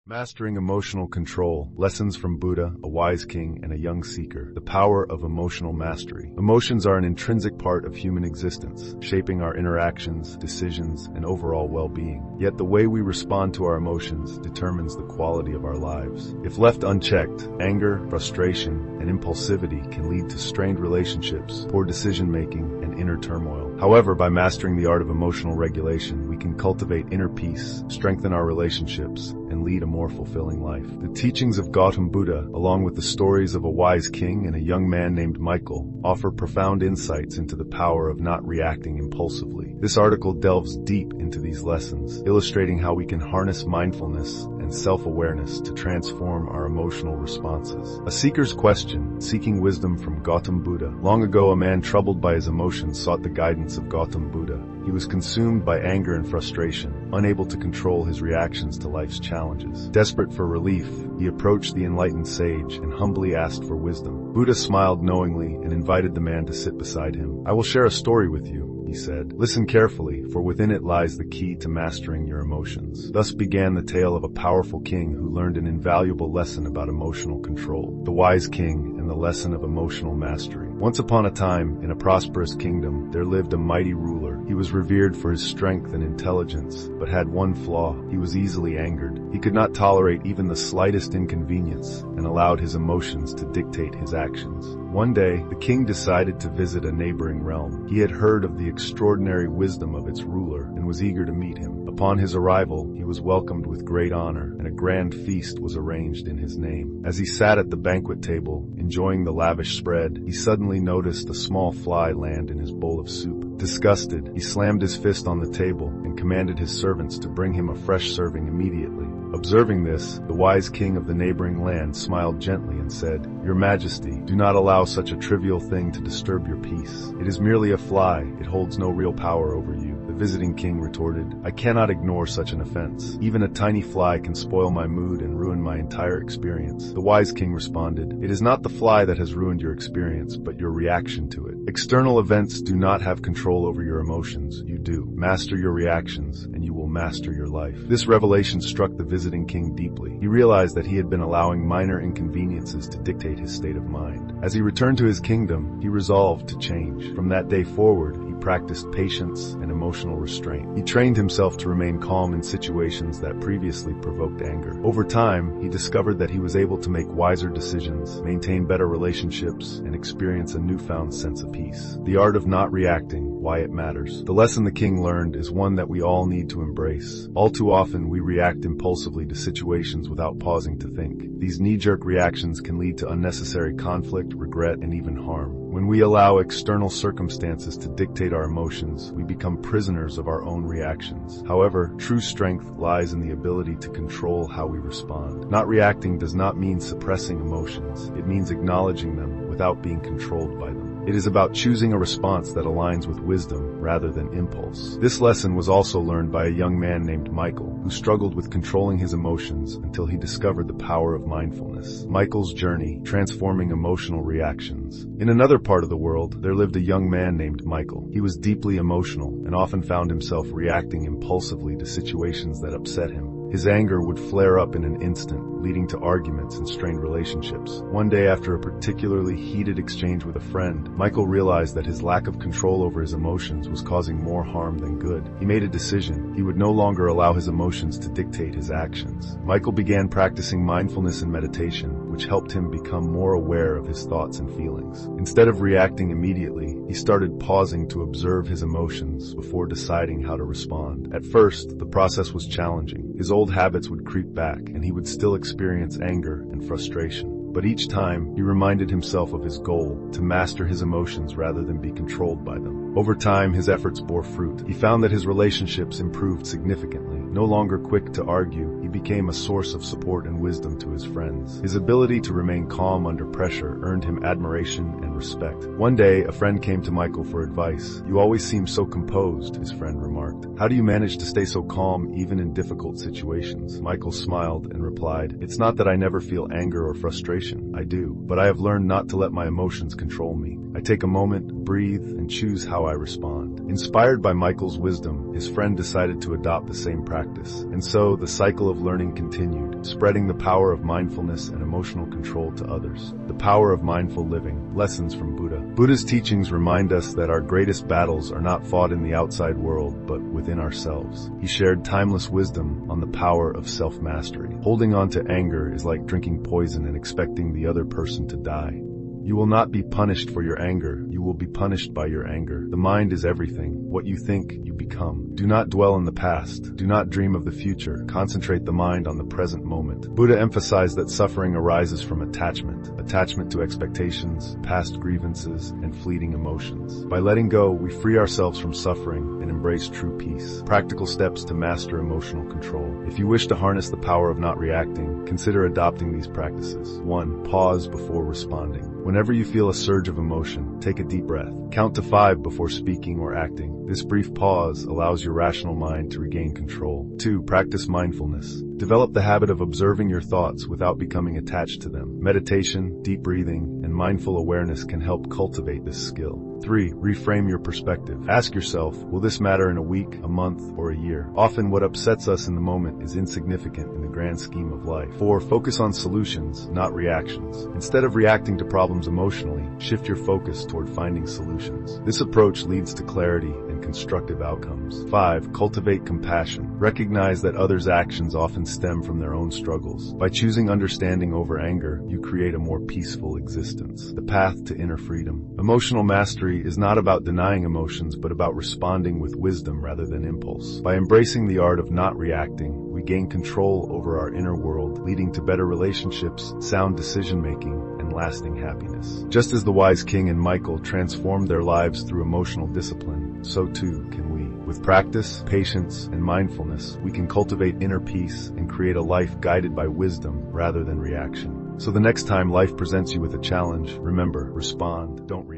Mastering Emotional Control, Lessons from Buddha, a Wise King, and a Young Seeker. The Power of Emotional Mastery. Emotions are an intrinsic part of human existence, shaping our interactions, decisions, and overall well-being. Yet the way we respond to our emotions determines the quality of our lives. If left unchecked, anger, frustration, and impulsivity can lead to strained relationships, poor decision-making, and inner turmoil. However, by mastering the art of emotional regulation, we can cultivate inner peace, strengthen our relationships, and lead a more fulfilling life. The teachings of Gautam Buddha, along with the stories of a wise king and a young man named Michael, offer profound insights into the power of not reacting impulsively. This article delves deep into these lessons, illustrating how we can harness mindfulness and self-awareness to transform our emotional responses. A Seeker's Question, Seeking Wisdom from Gautam Buddha. Long ago, a man troubled by his emotions sought the guidance of Gautam Buddha. He was consumed by anger and frustration, unable to control his reactions to life's challenges. Desperate for relief, he approached the enlightened sage and humbly asked for wisdom. Buddha smiled knowingly and invited the man to sit beside him. "I will share a story with you," he said. "Listen carefully, for within it lies the key to mastering your emotions." Thus began the tale of a powerful king who learned an invaluable lesson about emotional control. The Wise King and the Lesson of Emotional Mastery. Once upon a time, in a prosperous kingdom, there lived a mighty ruler. He was revered for his strength and intelligence, but had one flaw: he was easily angered. He could not tolerate even the slightest inconvenience, and allowed his emotions to dictate his actions. One day, the king decided to visit a neighboring realm. He had heard of the extraordinary wisdom of its ruler and was eager to meet him. Upon his arrival, he was welcomed with great honor, and a grand feast was arranged in his name. As he sat at the banquet table, enjoying the lavish spread, he suddenly noticed a small fly land in his bowl of soup. Disgusted, he slammed his fist on the table and commanded his servants to bring him a fresh serving immediately. Observing this, the wise king of the neighboring land smiled gently and said, "Your Majesty, do not allow such a trivial thing to disturb your peace. It is merely a fly. It holds no real power over you." The visiting king retorted, "I cannot ignore such an offense. Even a tiny fly can spoil my mood and ruin my entire experience." The wise king responded, "It is not the fly that has ruined your experience, but your reaction to it. External events do not have control over your emotions. You do. Master your reactions, and you will master your life." This revelation struck the visiting king deeply. He realized that he had been allowing minor inconveniences to dictate his state of mind. As he returned to his kingdom, he resolved to change. From that day forward, he practiced patience and emotional restraint. He trained himself to remain calm in situations that previously provoked anger. Over time, he discovered that he was able to make wiser decisions, maintain better relationships, and experience a newfound sense of peace. The art of not reacting, why it matters. The lesson the king learned is one that we all need to embrace. All too often, we react impulsively to situations without pausing to think. These knee-jerk reactions can lead to unnecessary conflict, regret, and even harm. When we allow external circumstances to dictate our emotions, we become prisoners of our own reactions. However, true strength lies in the ability to control how we respond. Not reacting does not mean suppressing emotions. It means acknowledging them without being controlled by them. It is about choosing a response that aligns with wisdom rather than impulse. This lesson was also learned by a young man named Michael, who struggled with controlling his emotions until he discovered the power of mindfulness. Michael's journey, transforming emotional reactions. In another part of the world, there lived a young man named Michael. He was deeply emotional and often found himself reacting impulsively to situations that upset him. His anger would flare up in an instant, leading to arguments and strained relationships. One day, after a particularly heated exchange with a friend, Michael realized that his lack of control over his emotions was causing more harm than good. He made a decision. He would no longer allow his emotions to dictate his actions. Michael began practicing mindfulness and meditation, which helped him become more aware of his thoughts and feelings. Instead of reacting immediately, he started pausing to observe his emotions before deciding how to respond. At first, the process was challenging. His old habits would creep back, and he would still experience anger and frustration. But each time, he reminded himself of his goal, to master his emotions rather than be controlled by them. Over time, his efforts bore fruit. He found that his relationships improved significantly. No longer quick to argue, he became a source of support and wisdom to his friends. His ability to remain calm under pressure earned him admiration and respect. One day, a friend came to Michael for advice. "You always seem so composed," his friend remarked. "How do you manage to stay so calm even in difficult situations?" Michael smiled and replied, "It's not that I never feel anger or frustration. I do. But I have learned not to let my emotions control me. I take a moment, breathe, and choose how I respond." Inspired by Michael's wisdom, his friend decided to adopt the same practice. And so, the cycle of learning continued, spreading the power of mindfulness and emotional control to others. The power of mindful living. Lessons from Buddha. Buddha's teachings remind us that our greatest battles are not fought in the outside world, but within ourselves. He shared timeless wisdom on the power of self-mastery. Holding on to anger is like drinking poison and expecting the other person to die. You will not be punished for your anger. You will be punished by your anger. The mind is everything. What you think, you become. Do not dwell in the past. Do not dream of the future. Concentrate the mind on the present moment. Buddha emphasized that suffering arises from attachment to expectations, past grievances, and fleeting emotions. By letting go, we free ourselves from suffering and embrace true peace. Practical steps to master emotional control. If you wish to harness the power of not reacting, consider adopting these practices. 1. Pause before responding. Whenever you feel a surge of emotion, take a deep breath. Count to 5 before speaking or acting. This brief pause allows your rational mind to regain control. 2. Practice mindfulness. Develop the habit of observing your thoughts without becoming attached to them. Meditation, deep breathing, and mindful awareness can help cultivate this skill. 3. Reframe your perspective. Ask yourself, will this matter in a week, a month, or a year? Often what upsets us in the moment is insignificant in the grand scheme of life. 4. Focus on solutions, not reactions. Instead of reacting to problems emotionally, shift your focus toward finding solutions. This approach leads to clarity and constructive outcomes. 5. Cultivate compassion. Recognize that others' actions often stem from their own struggles. By choosing understanding over anger, you create a more peaceful existence. The path to inner freedom. Emotional mastery is not about denying emotions, but about responding with wisdom rather than impulse. By embracing the art of not reacting, we gain control over our inner world, leading to better relationships, sound decision-making, and lasting happiness. Just as the wise king and Michael transformed their lives through emotional discipline, so too can we. With practice, patience, and mindfulness, we can cultivate inner peace and create a life guided by wisdom rather than reaction. So the next time life presents you with a challenge, remember, respond, don't react.